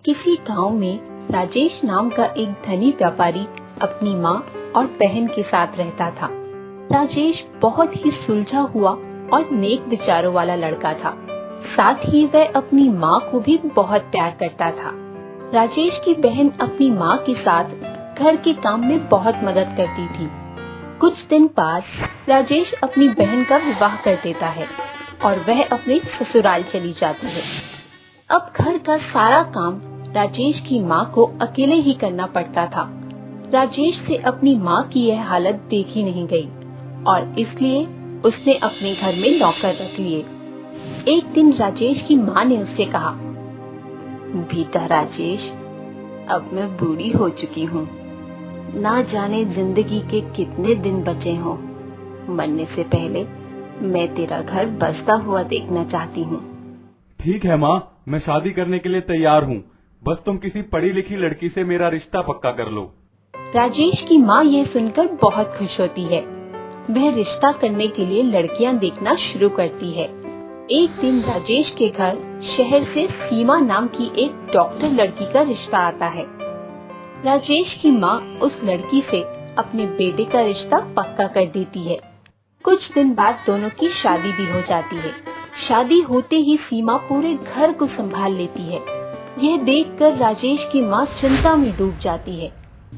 किसी गांव में राजेश नाम का एक धनी व्यापारी अपनी माँ और बहन के साथ रहता था। राजेश बहुत ही सुलझा हुआ और नेक विचारों वाला लड़का था। साथ ही वह अपनी माँ को भी बहुत प्यार करता था। राजेश की बहन अपनी माँ के साथ घर के काम में बहुत मदद करती थी। कुछ दिन बाद राजेश अपनी बहन का विवाह कर देता है और वह अपने ससुराल चली जाती है। अब घर का सारा काम राजेश की माँ को अकेले ही करना पड़ता था। राजेश से अपनी माँ की यह हालत देखी नहीं गई और इसलिए उसने अपने घर में नौकर रख लिए। एक दिन राजेश की माँ ने उससे कहा, बेटा राजेश, अब मैं बूढ़ी हो चुकी हूँ, ना जाने जिंदगी के कितने दिन बचे हों। मरने से पहले मैं तेरा घर बसता हुआ देखना चाहती हूँ। ठीक है माँ, मैं शादी करने के लिए तैयार हूँ, बस तुम किसी पढ़ी लिखी लड़की से मेरा रिश्ता पक्का कर लो। राजेश की माँ ये सुनकर बहुत खुश होती है। वह रिश्ता करने के लिए लड़कियाँ देखना शुरू करती है। एक दिन राजेश के घर शहर से सीमा नाम की एक डॉक्टर लड़की का रिश्ता आता है। राजेश की माँ उस लड़की से अपने बेटे का रिश्ता पक्का कर देती है। कुछ दिन बाद दोनों की शादी भी हो जाती है। शादी होते ही सीमा पूरे घर को संभाल लेती है। यह देखकर राजेश की माँ चिंता में डूब जाती है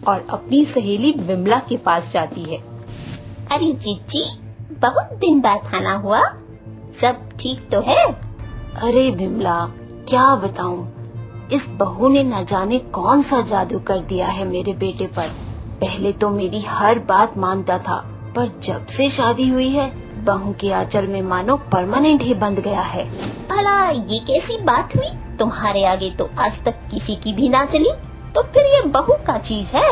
और अपनी सहेली विमला के पास जाती है। अरे जीजी, बहुत दिन बाद आना हुआ, सब ठीक तो है? अरे विमला, क्या बताऊं, इस बहू ने न जाने कौन सा जादू कर दिया है मेरे बेटे पर। पहले तो मेरी हर बात मानता था, पर जब से शादी हुई है बहू के आंचल में मानो परमानेंट ही बंध गया है। भला ये कैसी बात हुई? तुम्हारे आगे तो आज तक किसी की भी ना चली, तो फिर ये बहू का चीज है?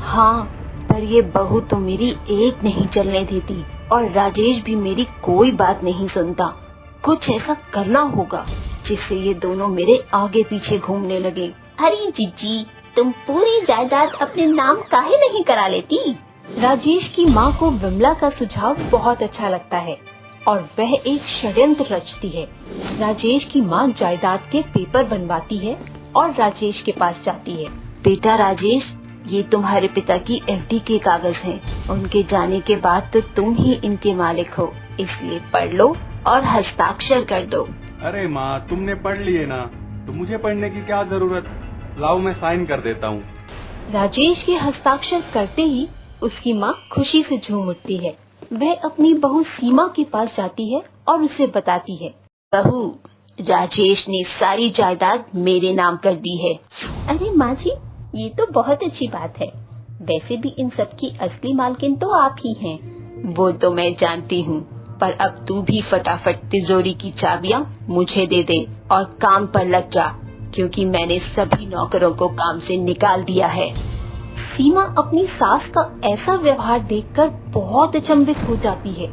हाँ, पर ये बहू तो मेरी एक नहीं चलने देती और राजेश भी मेरी कोई बात नहीं सुनता। कुछ ऐसा करना होगा जिससे ये दोनों मेरे आगे पीछे घूमने लगे। अरे जीजी, तुम पूरी जायदाद अपने नाम काहे नहीं करा लेती? राजेश की माँ को विमला का सुझाव बहुत अच्छा लगता है और वह एक षड्यंत्र रचती है। राजेश की माँ जायदाद के पेपर बनवाती है और राजेश के पास जाती है। बेटा राजेश, ये तुम्हारे पिता की एफडी के कागज हैं। उनके जाने के बाद तो तुम ही इनके मालिक हो, इसलिए पढ़ लो और हस्ताक्षर कर दो। अरे माँ, तुमने पढ़ लिए ना, तो मुझे पढ़ने की क्या जरूरत? लाओ, मैं साइन कर देता हूँ। राजेश के हस्ताक्षर करते ही उसकी माँ खुशी से झूम उठती है। वह अपनी बहू सीमा के पास जाती है और उसे बताती है, बहू, राजेश ने सारी जायदाद मेरे नाम कर दी है। अरे माँ जी, ये तो बहुत अच्छी बात है। वैसे भी इन सब की असली मालकिन तो आप ही हैं। वो तो मैं जानती हूँ, पर अब तू भी फटाफट तिजोरी की चाबियाँ मुझे दे दे और काम पर लग जा, क्योंकि मैंने सभी नौकरों को काम से निकाल दिया है। सीमा अपनी सास का ऐसा व्यवहार देखकर बहुत अचंभित हो जाती है।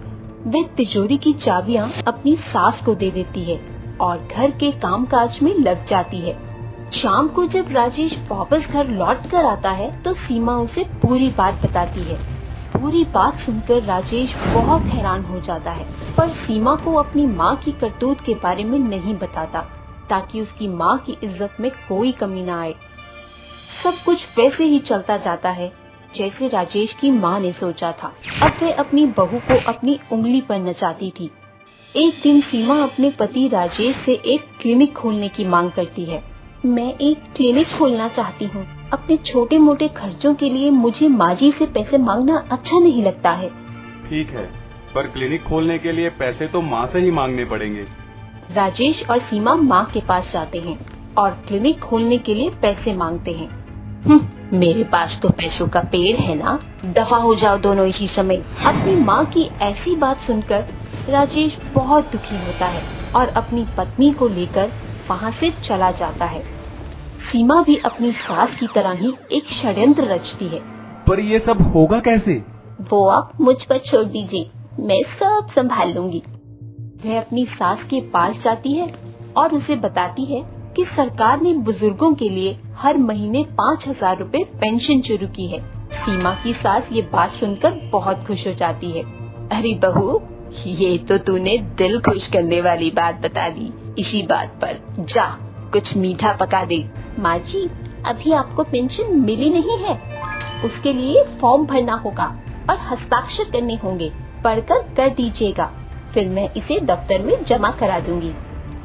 वह तिजोरी की चाबियाँ अपनी सास को दे देती है और घर के कामकाज में लग जाती है। शाम को जब राजेश वापस घर लौट कर आता है तो सीमा उसे पूरी बात बताती है। पूरी बात सुनकर राजेश बहुत हैरान हो जाता है, पर सीमा को अपनी माँ की करतूत के बारे में नहीं बताता, ताकि उसकी माँ की इज्जत में कोई कमी न आए। सब कुछ वैसे ही चलता जाता है जैसे राजेश की माँ ने सोचा था। अब वह अपनी बहू को अपनी उंगली पर नचाती थी। एक दिन सीमा अपने पति राजेश से एक क्लिनिक खोलने की मांग करती है। मैं एक क्लिनिक खोलना चाहती हूँ। अपने छोटे मोटे खर्चों के लिए मुझे माजी से पैसे मांगना अच्छा नहीं लगता है। ठीक है, पर क्लिनिक खोलने के लिए पैसे तो माँ से ही मांगने पड़ेंगे। राजेश और सीमा माँ के पास जाते हैं और क्लिनिक खोलने के लिए पैसे मांगते हैं। मेरे पास तो पैसों का पेड़ है ना, दफा हो जाओ दोनों इसी समय। अपनी माँ की ऐसी बात सुनकर राजेश बहुत दुखी होता है और अपनी पत्नी को लेकर वहाँ से चला जाता है। सीमा भी अपनी सास की तरह ही एक षड्यंत्र रचती है। पर ये सब होगा कैसे? वो आप मुझ पर छोड़ दीजिए, मैं सब संभाल लूंगी। वह अपनी सास के पास जाती है और उसे बताती है कि सरकार ने बुजुर्गों के लिए हर महीने 5,000 रुपए पेंशन शुरू की है। सीमा की सास ये बात सुनकर बहुत खुश हो जाती है। अरे बहू, ये तो तूने दिल खुश करने वाली बात बता दी। इसी बात पर जा कुछ मीठा पका दे। माँ जी, अभी आपको पेंशन मिली नहीं है, उसके लिए फॉर्म भरना होगा और हस्ताक्षर करने होंगे। पढ़कर कर दीजिएगा, फिर मैं इसे दफ्तर में जमा करा दूंगी।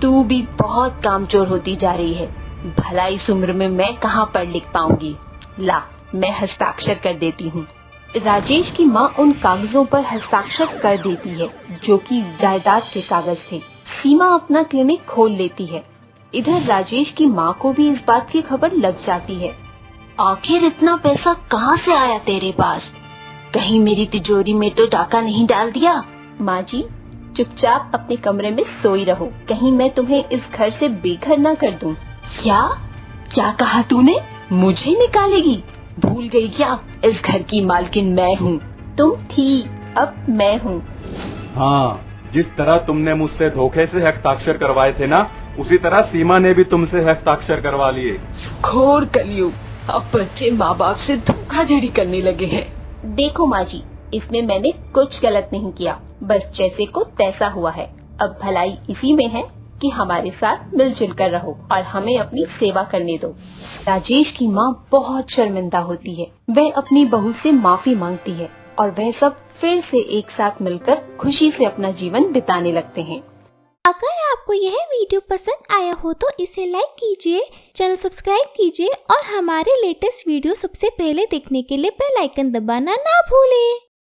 तू भी बहुत कामचोर होती जा रही है। भला इस उम्र में मैं कहाँ पढ़ लिख पाऊंगी। ला, मैं हस्ताक्षर कर देती हूँ। राजेश की माँ उन कागजों पर हस्ताक्षर कर देती है जो कि जायदाद के कागज थे। सीमा अपना क्लिनिक खोल लेती है। इधर राजेश की माँ को भी इस बात की खबर लग जाती है। आखिर इतना पैसा कहाँ से आया तेरे पास? कहीं मेरी तिजोरी में तो डाका नहीं डाल दिया? माँ जी, चुपचाप अपने कमरे में सोई रहो, कहीं मैं तुम्हें इस घर से बेघर न कर दूं। क्या क्या कहा तूने? मुझे निकालेगी? भूल गई क्या इस घर की मालकिन मैं हूँ। तुम थी, अब मैं हूँ। हाँ, जिस तरह तुमने मुझसे धोखे से हस्ताक्षर करवाए थे ना, उसी तरह सीमा ने भी तुमसे हस्ताक्षर करवा लिए। घोर कलयुग, अब बच्चे माँ बाप से धोखाधड़ी करने लगे हैं। देखो माँ जी, इसमें मैंने कुछ गलत नहीं किया, बस जैसे को तैसा हुआ है। अब भलाई इसी में है कि हमारे साथ मिलजुल कर रहो और हमें अपनी सेवा करने दो। राजेश की माँ बहुत शर्मिंदा होती है। वह अपनी बहू से माफी मांगती है और वह सब फिर से एक साथ मिलकर खुशी से अपना जीवन बिताने लगते हैं। अगर आपको यह वीडियो पसंद आया हो तो इसे लाइक कीजिए, चैनल सब्सक्राइब कीजिए और हमारे लेटेस्ट वीडियो सबसे पहले देखने के लिए बेल आइकन दबाना ना भूलें।